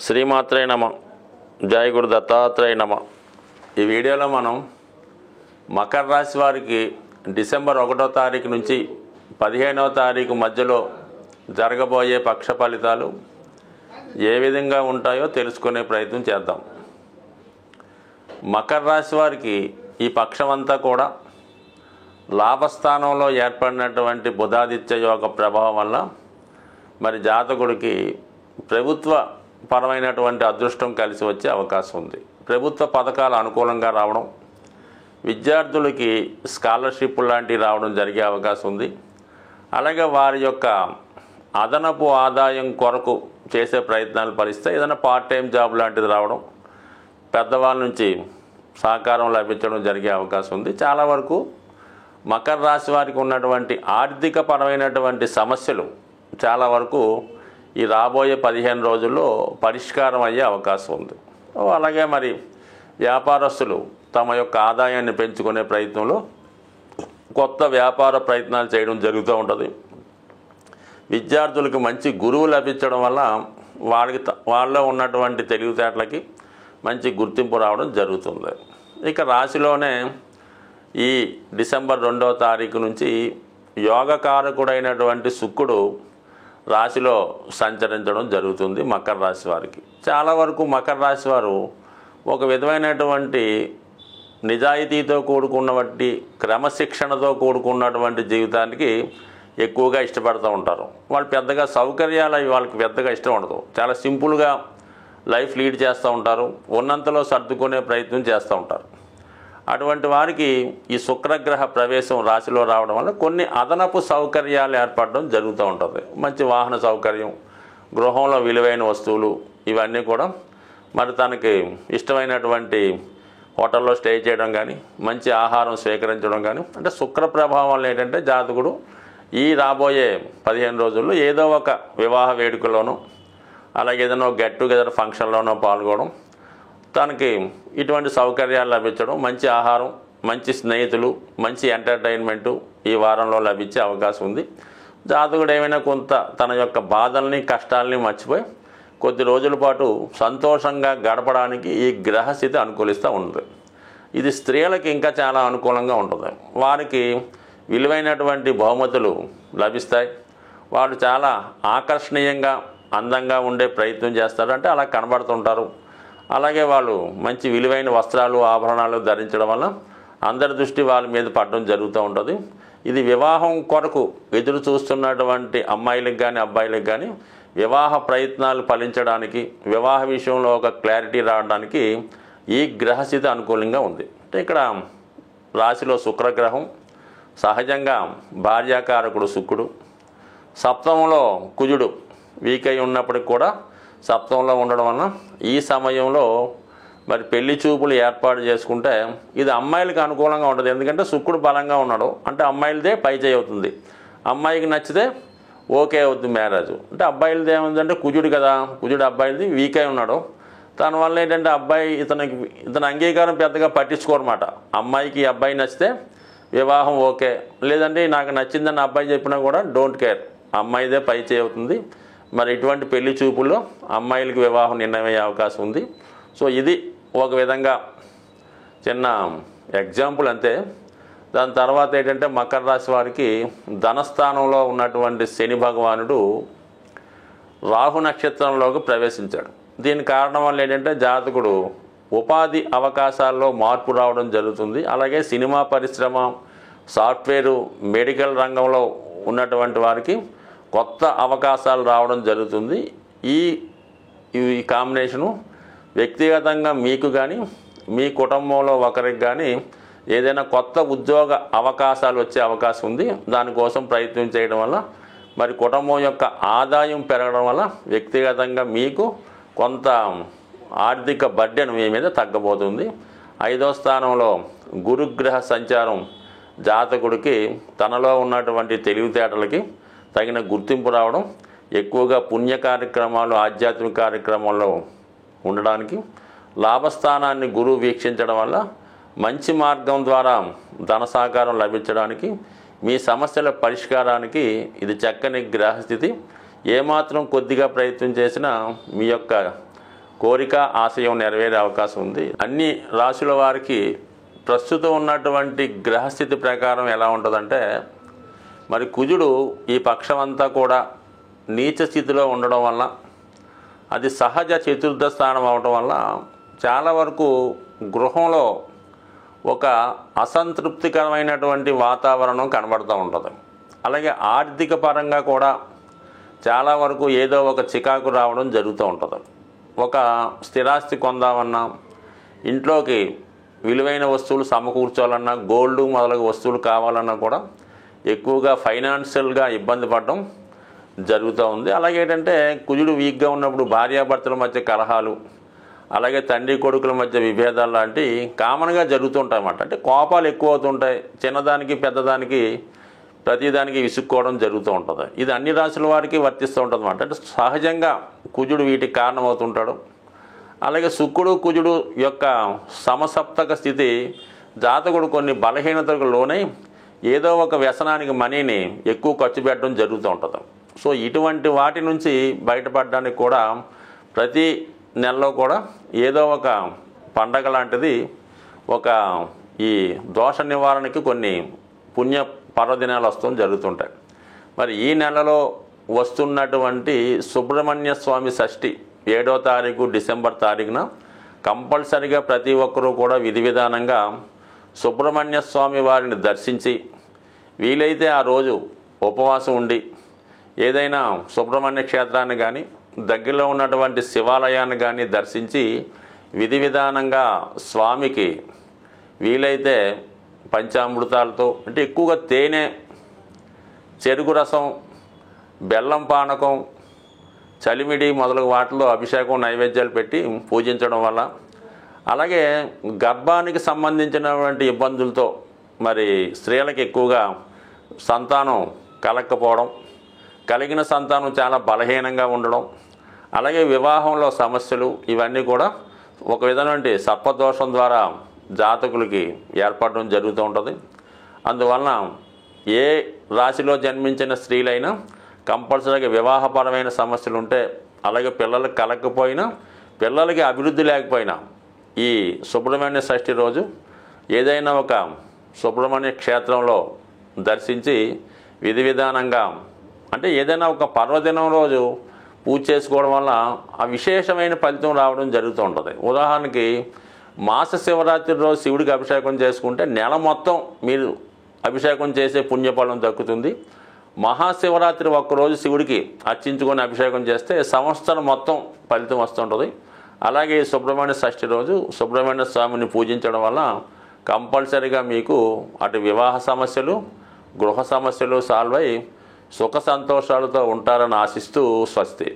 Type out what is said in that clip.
శ్రీమాత్రే నమ. జయ గురు దత్తాత్రేయ నమ. ఈ వీడియోలో మనం మకర రాశి వారికి డిసెంబర్ 1వ తారీఖు నుంచి 15వ తారీఖు మధ్యలో జరగబోయే పక్ష ఫలితాలు ఏ విధంగా ఉంటాయో తెలుసుకునే ప్రయత్నం చేద్దాం. మకర రాశి వారికి ఈ పక్షమంతా కూడా లాభస్థానంలో ఏర్పడినటువంటి బుధాదిత్య యోగ ప్రభావం వల్ల మరి జాతకుడికి ప్రభుత్వ పరమైనటువంటి అదృష్టం కలిసి వచ్చే అవకాశం ఉంది. ప్రభుత్వ పథకాలు అనుకూలంగా రావడం, విద్యార్థులకి స్కాలర్షిప్ లాంటివి రావడం జరిగే అవకాశం ఉంది. అలాగే వారి యొక్క అదనపు ఆదాయం కొరకు చేసే ప్రయత్నాలు ఫలిస్తే ఏదైనా పార్ట్ టైం జాబ్ లాంటిది రావడం, పెద్దవాళ్ళ నుంచి సహకారం లభించడం జరిగే అవకాశం ఉంది. చాలా వరకు మకర రాశి వారికి ఉన్నటువంటి ఆర్థిక పరమైనటువంటి సమస్యలు చాలా వరకు ఈ రాబోయే 15 రోజుల్లో పరిష్కారం అయ్యే అవకాశం ఉంది. అలాగే మరి వ్యాపారస్తులు తమ యొక్క ఆదాయాన్ని పెంచుకునే ప్రయత్నంలో కొత్త వ్యాపార ప్రయత్నాలు చేయడం జరుగుతూ ఉంటుంది. విద్యార్థులకు మంచి గురువు లభించడం వల్ల వాళ్ళలో ఉన్నటువంటి తెలివితేటలకి మంచి గుర్తింపు రావడం జరుగుతుంది. ఇక రాశిలోనే ఈ డిసెంబర్ 2వ తారీఖు నుంచి యోగకారకుడైనటువంటి శుక్రుడు రాశిలో సంచరించడం జరుగుతుంది మకర రాశి వారికి. చాలా వరకు మకర రాశి వారు ఒక విధమైనటువంటి నిజాయితీతో కూడుకున్నటువంటి క్రమశిక్షణతో కూడుకున్నటువంటి జీవితానికి ఎక్కువగా ఇష్టపడుతూ ఉంటారు. వాళ్ళు పెద్దగా సౌకర్యాలు అవి వాళ్ళకి పెద్దగా ఇష్టం ఉండదు. చాలా సింపుల్గా లైఫ్ లీడ్ చేస్తూ ఉంటారు. ఉన్నంతలో సర్దుకునే ప్రయత్నం చేస్తూ ఉంటారు. అటువంటి వారికి ఈ శుక్రగ్రహ ప్రవేశం రాశిలో రావడం వల్ల కొన్ని అదనపు సౌకర్యాలు ఏర్పడడం జరుగుతూ ఉంటుంది. మంచి వాహన సౌకర్యం, గృహంలో విలువైన వస్తువులు, ఇవన్నీ కూడా మరి తనకి ఇష్టమైనటువంటి హోటల్లో స్టే చేయడం కానీ, మంచి ఆహారం స్వీకరించడం కానీ, అంటే శుక్ర ప్రభావం వల్ల ఏంటంటే జాతకుడు ఈ రాబోయే 15 రోజుల్లో ఏదో ఒక వివాహ వేడుకలోనో అలాగే ఏదైనా గెట్ టుగెదర్ ఫంక్షన్లోనో పాల్గొనడం, తనకి ఇటువంటి సౌకర్యాలు లభించడం, మంచి ఆహారం, మంచి స్నేహితులు, మంచి ఎంటర్టైన్మెంటు ఈ వారంలో లభించే అవకాశం ఉంది. జాతకుడు ఏమైనా కొంత తన యొక్క బాధల్ని కష్టాలని మర్చిపోయి కొద్ది రోజుల పాటు సంతోషంగా గడపడానికి ఈ గ్రహస్థితి అనుకూలిస్తూ ఉంటుంది. ఇది స్త్రీలకు ఇంకా చాలా అనుకూలంగా ఉంటుంది. వారికి విలువైనటువంటి బహుమతులు లభిస్తాయి. వాళ్ళు చాలా ఆకర్షణీయంగా అందంగా ఉండే ప్రయత్నం చేస్తారు, అంటే అలా కనబడుతుంటారు. అలాగే వాళ్ళు మంచి విలువైన వస్త్రాలు, ఆభరణాలు ధరించడం వల్ల అందరి దృష్టి వాళ్ళ మీద పడడం జరుగుతూ ఉంటుంది. ఇది వివాహం కొరకు ఎదురు చూస్తున్నటువంటి అమ్మాయిలకు కానీ అబ్బాయిలకు కానీ వివాహ ప్రయత్నాలు ఫలించడానికి, వివాహ విషయంలో ఒక క్లారిటీ రావడానికి ఈ గ్రహస్థితి అనుకూలంగా ఉంది. అంటే ఇక్కడ రాశిలో శుక్రగ్రహం, సహజంగా భార్యాకారకుడు శుక్రుడు, సప్తమంలో కుజుడు వీక్ అయి ఉన్నప్పటికి కూడా సప్తంలో ఉండడం వలన ఈ సమయంలో మరి పెళ్లి చూపులు ఏర్పాటు చేసుకుంటే ఇది అమ్మాయిలకు అనుకూలంగా ఉంటుంది. ఎందుకంటే శుక్రుడు బలంగా ఉన్నాడు, అంటే అమ్మాయిలదే పై చేయి అవుతుంది. అమ్మాయికి నచ్చితే ఓకే అవుతుంది మ్యారేజ్. అంటే అబ్బాయిలది ఏముందంటే కుజుడు కదా, కుజుడు అబ్బాయిలది వీక్ అయి ఉన్నాడు. దానివల్ల ఏంటంటే అబ్బాయి ఇతని అంగీకారం పెద్దగా పట్టించుకోరన్నమాట. అమ్మాయికి అబ్బాయి నచ్చితే వివాహం ఓకే, లేదంటే నాకు నచ్చిందని అబ్బాయి చెప్పినా కూడా డోంట్ కేర్, అమ్మాయిదే పై చేయి అవుతుంది. మరి ఇటువంటి పెళ్లి చూపుల్లో అమ్మాయిలకి వివాహం నిర్ణయమయ్యే అవకాశం ఉంది. సో ఇది ఒక విధంగా చిన్న ఎగ్జాంపుల్ అంతే. దాని తర్వాత ఏంటంటే మకర రాశి వారికి ధనస్థానంలో ఉన్నటువంటి శని భగవానుడు రాహు నక్షత్రంలోకి ప్రవేశించాడు. దీని కారణం వల్ల ఏంటంటే జాతకుడు ఉపాధి అవకాశాల్లో మార్పు రావడం జరుగుతుంది. అలాగే సినిమా పరిశ్రమ, సాఫ్ట్వేరు, మెడికల్ రంగంలో ఉన్నటువంటి వారికి కొత్త అవకాశాలు రావడం జరుగుతుంది. ఈ కాంబినేషను వ్యక్తిగతంగా మీకు కానీ మీ కుటుంబంలో ఒకరికి కానీ ఏదైనా కొత్త ఉద్యోగ అవకాశాలు వచ్చే అవకాశం ఉంది. దానికోసం ప్రయత్నం చేయడం వల్ల మరి కుటుంబం యొక్క ఆదాయం పెరగడం వల్ల వ్యక్తిగతంగా మీకు కొంత ఆర్థిక బర్డెన్ మీ మీద తగ్గబోతుంది. 5వ స్థానంలో గురుగ్రహ సంచారం జాతకుడికి తనలో ఉన్నటువంటి తెలివితేటలకి తగిన గుర్తింపు రావడం, ఎక్కువగా పుణ్య కార్యక్రమాలు, ఆధ్యాత్మిక కార్యక్రమాల్లో ఉండడానికి, లాభస్థానాన్ని గురువు వీక్షించడం వల్ల మంచి మార్గం ద్వారా ధన సహకారం లభించడానికి, మీ సమస్యల పరిష్కారానికి ఇది చక్కని గ్రహస్థితి. ఏమాత్రం కొద్దిగా ప్రయత్నం చేసినా మీ యొక్క కోరిక ఆశయం నెరవేరే అవకాశం ఉంది. అన్ని రాశుల వారికి ప్రస్తుతం ఉన్నటువంటి గ్రహస్థితి ప్రకారం ఎలా ఉంటుందంటే, మరి కుజుడు ఈ పక్షమంతా కూడా నీచ స్థితిలో ఉండడం వల్ల, అది సహజ చతుర్థ స్థానం అవడం వల్ల చాలా వరకు గృహంలో ఒక అసంతృప్తికరమైనటువంటి వాతావరణం కనబడుతూ ఉంటుంది. అలాగే ఆర్థిక పరంగా కూడా చాలా వరకు ఏదో ఒక చికాకు రావడం జరుగుతూ ఉంటుంది. ఒక స్థిరాస్తి కొందామన్నా, ఇంట్లోకి విలువైన వస్తువులు సమకూర్చాలన్నా, గోల్డ్ మొదలగు వస్తువులు కావాలన్నా కూడా ఎక్కువగా ఫైనాన్షియల్గా ఇబ్బంది పడడం జరుగుతూ ఉంది. అలాగే ఏంటంటే కుజుడు వీక్గా ఉన్నప్పుడు భార్యాభర్తల మధ్య కలహాలు, అలాగే తండ్రి కొడుకుల మధ్య విభేదాలు లాంటివి కామన్గా జరుగుతుంటాయి అన్నమాట. అంటే కోపాలు ఎక్కువ అవుతుంటాయి, చిన్నదానికి పెద్దదానికి ప్రతిదానికి విసుక్కోవడం జరుగుతూ ఉంటుంది. ఇది అన్ని రాశుల వారికి వర్తిస్తూ ఉంటుంది అన్నమాట. అంటే సహజంగా కుజుడు వీటికి కారణమవుతుంటాడు. అలాగే శుక్రుడు కుజుడు యొక్క సమసప్తక స్థితి జాతకుడు కొన్ని బలహీనతలకు లోనై ఏదో ఒక వ్యసనానికి మనీని ఎక్కువ ఖర్చు పెట్టడం జరుగుతూ ఉంటుంది. సో ఇటువంటి వాటి నుంచి బయటపడడానికి కూడా ప్రతి నెలలో కూడా ఏదో ఒక పండగ లాంటిది, ఒక ఈ దోష నివారణకి కొన్ని పుణ్య పర్వదినాలు వస్తూ జరుగుతుంటాయి. మరి ఈ నెలలో వస్తున్నటువంటి సుబ్రహ్మణ్య స్వామి షష్ఠి 7వ తారీఖు డిసెంబర్ తారీఖున కంపల్సరిగా ప్రతి ఒక్కరూ కూడా విధి విధానంగా సుబ్రహ్మణ్య స్వామి వారిని దర్శించి, వీలైతే ఆ రోజు ఉపవాసం ఉండి ఏదైనా సుబ్రహ్మణ్య క్షేత్రాన్ని కానీ దగ్గరలో ఉన్నటువంటి శివాలయాన్ని కానీ దర్శించి విధి విధానంగా స్వామికి వీలైతే పంచామృతాలతో, అంటే ఎక్కువగా తేనె, చెరుకు రసం, బెల్లం పానకం, చలిమిడి మొదలగు వాటిలో అభిషేకం నైవేద్యాలు పెట్టి పూజించడం వల్ల, అలాగే గర్భానికి సంబంధించినటువంటి ఇబ్బందులతో మరి స్త్రీలకు ఎక్కువగా సంతానం కలగకపోవడం, కలిగిన సంతానం చాలా బలహీనంగా ఉండడం, అలాగే వివాహంలో సమస్యలు, ఇవన్నీ కూడా ఒక విధమైన సర్పదోషం ద్వారా జాతకులకి ఏర్పడడం జరుగుతూ ఉంటుంది. అందువలన ఏ రాశిలో జన్మించిన స్త్రీలైనా కంపల్సరీగా వివాహపరమైన సమస్యలు ఉంటే, అలాగే పిల్లలకు కలగకపోయినా, పిల్లలకి అభివృద్ధి లేకపోయినా ఈ సుబ్రహ్మణ్య షష్ఠి రోజు ఏదైనా ఒక సుబ్రహ్మణ్య క్షేత్రంలో దర్శించి విధి విధానంగా, అంటే ఏదైనా ఒక పర్వదినం రోజు పూజ చేసుకోవడం వల్ల ఆ విశేషమైన ఫలితం రావడం జరుగుతూ ఉంటుంది. ఉదాహరణకి మాస శివరాత్రి రోజు శివుడికి అభిషేకం చేసుకుంటే నెల మొత్తం మీరు అభిషేకం చేసే పుణ్యఫలం దక్కుతుంది. మహాశివరాత్రి ఒక్కరోజు శివుడికి అర్చించుకొని అభిషేకం చేస్తే సంవత్సరం మొత్తం ఫలితం వస్తుంటుంది. అలాగే సుబ్రహ్మణ్య షష్ఠి రోజు సుబ్రహ్మణ్య స్వామిని పూజించడం వల్ల కంపల్సరీగా మీకు అటు వివాహ సమస్యలు, గృహ సమస్యలు సాల్వ్ అయి సుఖ సంతోషాలతో ఉంటారని ఆశిస్తూ స్వస్తి.